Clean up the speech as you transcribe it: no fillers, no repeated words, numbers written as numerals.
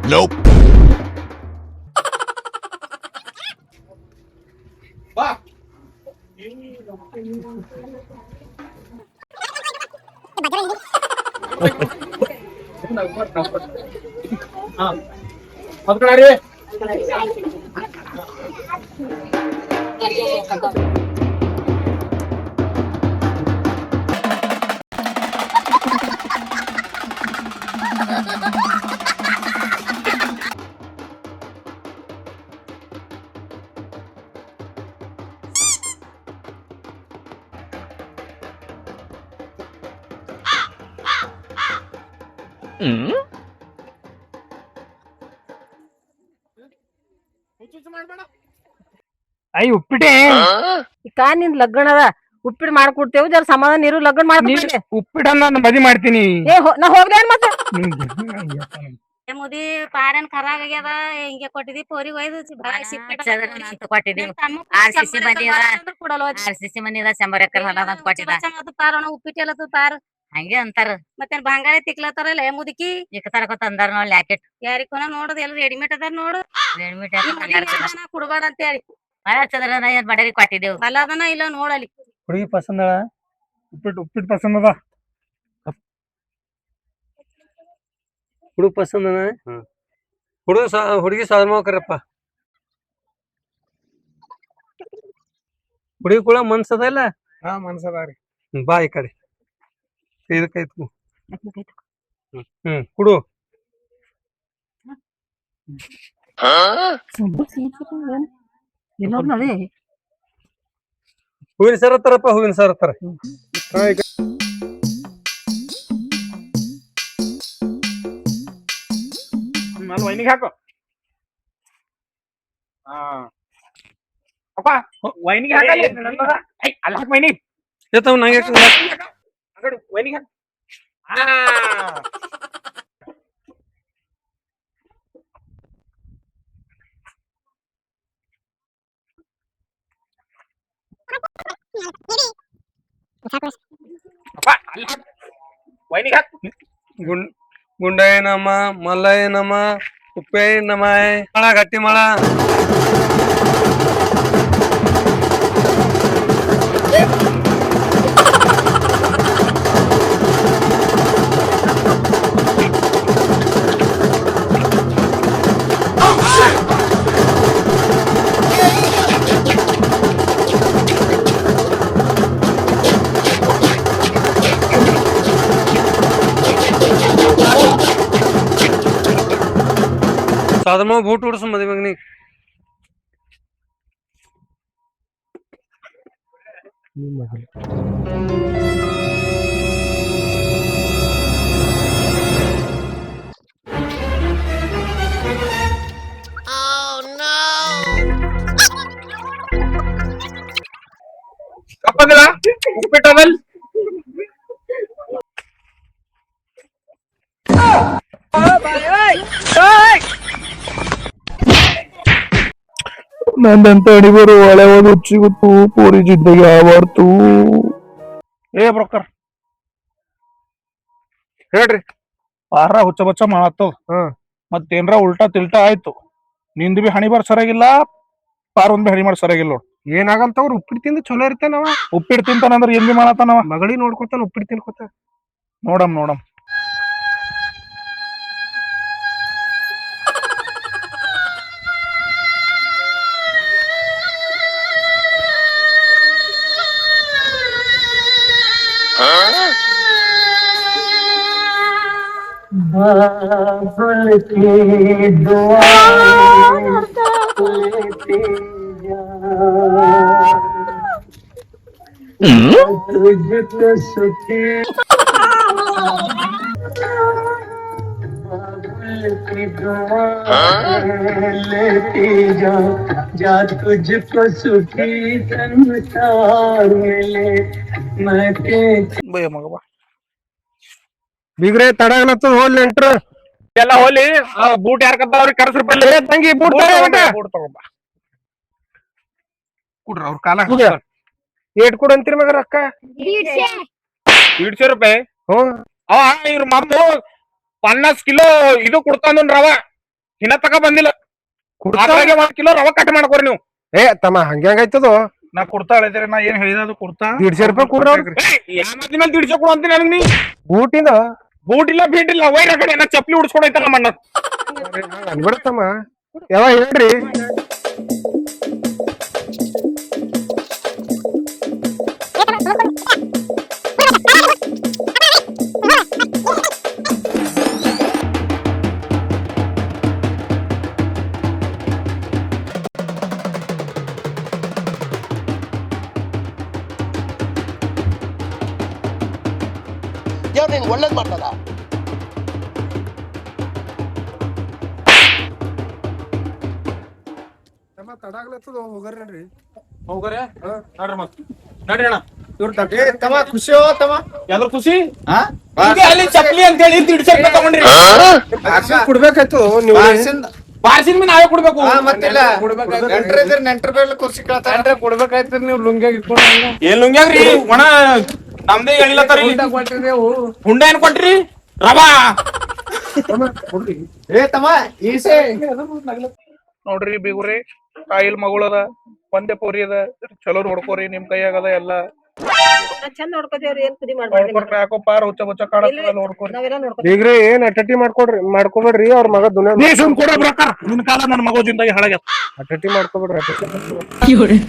Nope. ಬಾ ಮಕ್ಕಳಾರಿ ಮಾಡ್ಬೇಡ I ಉಪ್ಪಿಟ್ಟೆ ಈಗ ನಿನ್ ಲಗ್ನ ಅದ ಉಪ್ಪಿಟ್ಟು ಮಾಡ್ಕೊಡ್ತೇವ್ ಜರ ಸಮಾಧಾನ ಇರು ಲಗ್ನ ಮಾಡ್ಕೊಡ್ತೇವೆ ಉಪ್ಪಿಟ್ಟನ್ನ ನಾನು ಮದಿ ಮಾಡ್ತೀನಿ ನಾ ಹೋಗ್ಲೇನ್ ಮತ್ತೆ ಮುದಿ ಪಾರನ್ ಖರಾಗ್ ಆಗ್ಯದ ಹಿಂಗೆ ಕೊಟ್ಟಿದಿ ಪೋರಿಗೆ ಒಯ್ದು ಉಪ್ಪಿಟ್ಟು ಎಲ್ಲ ಪಾರ್ ಹಂಗೆ ಅಂತಾರ ಮತ್ತೆ ಬಂಗಾರ ತಿಕ್ಲತ್ತಾರಲ್ಲ ಮುದುಕಿ ಇಕ್ಕತಾರಕೊತ ಅಂದಾರ ನೋಡ್ ಲ್ಯಾಕೆಟ್ ಯಾರಿಕೋನ ನೋಡೋದು ಎಲ್ಲ ರೆಡಿಮೇಡ್ ಅದಾರ ನೋಡು ರೆಡಿಮೇಡ್ ಕುಡ್ಬೇಡ ಅಂತ ಹೇಳಿ ಏನ್ ಬಡರಿ ಕೊಟ್ಟಿದ್ದೇವು ಅಲ್ಲ ಅದನ್ನ ಇಲ್ಲ ನೋಡಲಿ ಹುಡುಗಿ ಪಸಂದ ಉಪ್ಪಿಟ್ಟು ಪಸಂದ ಅದ ಹುಡುಗ ಪಸಂದ ಹುಡುಗಿ ಸಾಧಮಕ್ರಪ್ಪ ಹುಡುಗಿ ಕೂಡ ಮನ್ಸದ ಇಲ್ಲ ಮನ್ಸದಾರಿ ಬಾ ಈ ಕಡೆ ಇದಕ್ಕೈತು ಕುಡು ಹೂವಿನ ಸರ ತರಪ್ಪ ಹೂವಿನ ಸರ ತರ ಅಲ್ಲಿ ವೈನಿಗೆ ಹಾಕು ಅಪ್ಪ ವೈನಿಗೆ ಹಾಕಲ್ಲ ಅಲ್ಲಿ ಹಾಕ್ ವೈನಿ ಏತಾವ್ ನಂಗೆ ವೈನಿಗೆ ಹಾಕ್ ವೈನಿಗೆ ಹಾಕ್ ಗುಂಡಾಯ ನಮ ಮಲ್ಲಯ ನಮ ಉಪ್ಪೆ ನಮಾಯ ಮಳ ಗಟ್ಟಿ ಮಳ ಸಾಧಮ ಬೂಟ್ ಉಡ್ಸ ಮದಿ ಮಗನಿ ಕಪ್ಪದಿಲ್ಲ ಉಪ್ಪಿಟ್ಟದಲ್ಲಿ ನಂದಂತ ಅಡಿಗೋರು ಒಳೆ ಹೋಗಿ ಹುಚ್ಚಿಗುತ್ತು ಪೂರಿ ಜಿದ್ದಾಗ ಯಾವಾರ್ತು ಏ ಬ್ರೋಕರ್ ಹೇಳ್ರಿ ಪಾರ ಹುಚ್ಚ ಬಚ್ಚ ಮಾಡತ್ತದ ಮತ್ತೇನ್ರ ಉಲ್ಟಾ ತಿಲ್ಟಾ ಆಯ್ತು ನಿಂದ್ ಬಿ ಹಣಿ ಬಾರ್ ಸರಿಯಾಗಿಲ್ಲ ಪಾರ್ ಒಂದ್ ಬಿ ಹಣಿ ಬಾರ್ ಸರಿಯಾಗಿಲ್ಲ ನೋಡ್ ಏನಾಗಲ್ತವ್ರ ಉಪ್ಪಿಟ್ಟು ತಿಂದು ಚಲೋ ಇರ್ತೇನವ ಉಪ್ಪಿಟ್ಟು ತಿಂತಾನಂದ್ರ ಏನ್ ಬಿ ಮಾಡತ್ತಾನವ ಮಗಳಿ ನೋಡ್ಕೊತಾನ ಉಪ್ಪಿಟ್ಟು ತಿನ್ಕೋತ ನೋಡಮ್ ಮಗ ಬೀಗ್ರೆ ತಡಗ್ಲತ್ತದ ಹೋಲ್ ನೆಂಟ್ರ ಎಲ್ಲ ಹೋಲಿ ಬೂಟ್ ಯಾರ ಕತ್ತ ಅವ್ರಿಗೆ ಕರ್ಸ್ರಿ ಬಲ್ಲಿ ತಂಗಿ ಬೂಟ್ ಬೂಟ್ ತಗೋಬ ಕುಡ್ರ ಅವ್ರ ಕಾಲ ಏಟ್ ಕೊಡು ಅಂತೀರಿ ಮಗ ರೊಕ್ಕ 150 ರೂಪಾಯಿ ಹ್ಮ್ ಅವ ಇವ್ರ ಮಮ್ಮ 50 ಕಿಲೋ ಇದು ಕೊಡ್ತಾನ ರವ ಇನ್ನ ತಕ ಬಂದಿಲ್ಲ ಕುಡ್ತಾ ಅದ್ರಾಗೆ 1 ಕಿಲೋ ರವ ಕಟ್ ಮಾಡ್ಕೋರಿ ನೀವು. ಏ ತಮ್ಮ ಹಂಗ್ಯಾಂಗಾಯ್ತದೋ ನಾ ಕುಡ್ತಾ ಹೇಳಿದ್ರೆ ನಾ ಏನ್ ಹೇಳಿದ ಅದು ಕುಡ್ತಾ 150 ರೂಪಾಯಿ ಕೊಡ್ರಿ ಅವ್ರು ಯಾಮತ್ತಿನ ಮೇಲೆ 150 ಕೊಡು ಅಂತೀನಿ ನನಗ್ ನೀ. ಬೂಟಿಂದ ಬೂಟ್ ಇಲ್ಲ ಬೀಟ್ ಇಲ್ಲ ವೈರ ಕಡೆ ನಾ ಚಪ್ಲಿ ಉಡ್ಸ್ಕೊಡೈತ ನಮ್ಮ ಅಣ್ಣ. ಅನ್ಬಿಡತ್ತಮ್ಮ ಯಾವ ಹೇಳ್ರಿ ದೇವ್ರು ನಿನ್ಗೆ ಒಳ್ಳೇದ್ ಮಾಡ್ತದ. ತಡಾಗ್ಲತ್ತದ ಹೋಗ್ರಿ ನಡ್ರಿ ಹೋಗ್ರೆ ನಡ್ರಿ ಮತ್ ನಡ್ರಿ ಅಣ್ಣ ಇವ್ರ ತಮ್ಮ ಖುಷಿ ಹೋ ತಮ್ಮ ಯಾವ್ದ್ರ ಖುಷಿ ಹಿಂಗೆ ಅಲ್ಲಿ ಚಪ್ಲಿ ಅಂತ ಹೇಳಿ 150 ರೂಪಾಯಿ ತಗೊಂಡ್ರಿ ಕುಡ್ಬೇಕಾಯ್ತು ನೀವು ಬಾರ್ಸಿನ ಮೇಲೆ ನಾವೇ ಕೊಡ್ಬೇಕು. ಮತ್ತಿಲ್ಲ ನೆಂಟ್ರ ಬೇಡ ಖುಷಿ ಕೇಳ್ತಾರ ಕೊಡ್ಬೇಕಾಯ್ತು ನೀವು ಲುಂಗ್ಯಾಗ ಇಟ್ಕೊಂಡು ಏನ್ ಲುಂಗ್ಯಾಗ್ರಿ ಒಣ ನಮ್ದೇ ಹೇಳಿಲ್ಲತ್ತಾರಿ. ಹುಂಡ ಏನ್ ಕೊಟ್ರಿ ರವಾ ಏ ತಮ್ಮ ಈಸೆ ನೋಡ್ರಿ ಬೀಗುರಿ ತಾಯಿಲ್ ಮಗಳದ ಒಂದೇ ಪೋರಿ ಅದ ಚಲೋ ನೋಡ್ಕೋರಿ ನಿಮ್ ಕೈಯಾಗದ ಎಲ್ಲ ಚಂದ ನೋಡ್ಕೋತೇವ್ರಿ ಏನ್ ಕುದಿ ಮಾಡ್ಬಾರ್ದು ನೋಡ್ಕೊಟ್ರಿ ಯಾಕೋ ಪಾರ ಹುಚ್ಚ ಬಚ್ಚ ಕಾಣತ್ತದ ನೋಡ್ಕೋರಿ ನಾವೆಲ್ಲ ನೋಡ್ಕೋತೀವಿ. ಈಗ್ರಿ ಏನ್ ಅಟಟಿ ಮಾಡ್ಕೋಬೇಡ್ರಿ ಅವ್ರ ಮಗ ದುನಿಯಾ ನೀ ಸುಮ್ ಕೊಡೋ ಪ್ರಕಾರ ನಿನ್ ಕಾಲ ನನ್ನ ಮಗೋ ಜಿಂದಾಗಿ ಹಾಳಾಗ್ಯದ ಅಟಟಿ ಮಾಡ್ಕೋಬೇಡ್ರಿ ಅಟಟಿ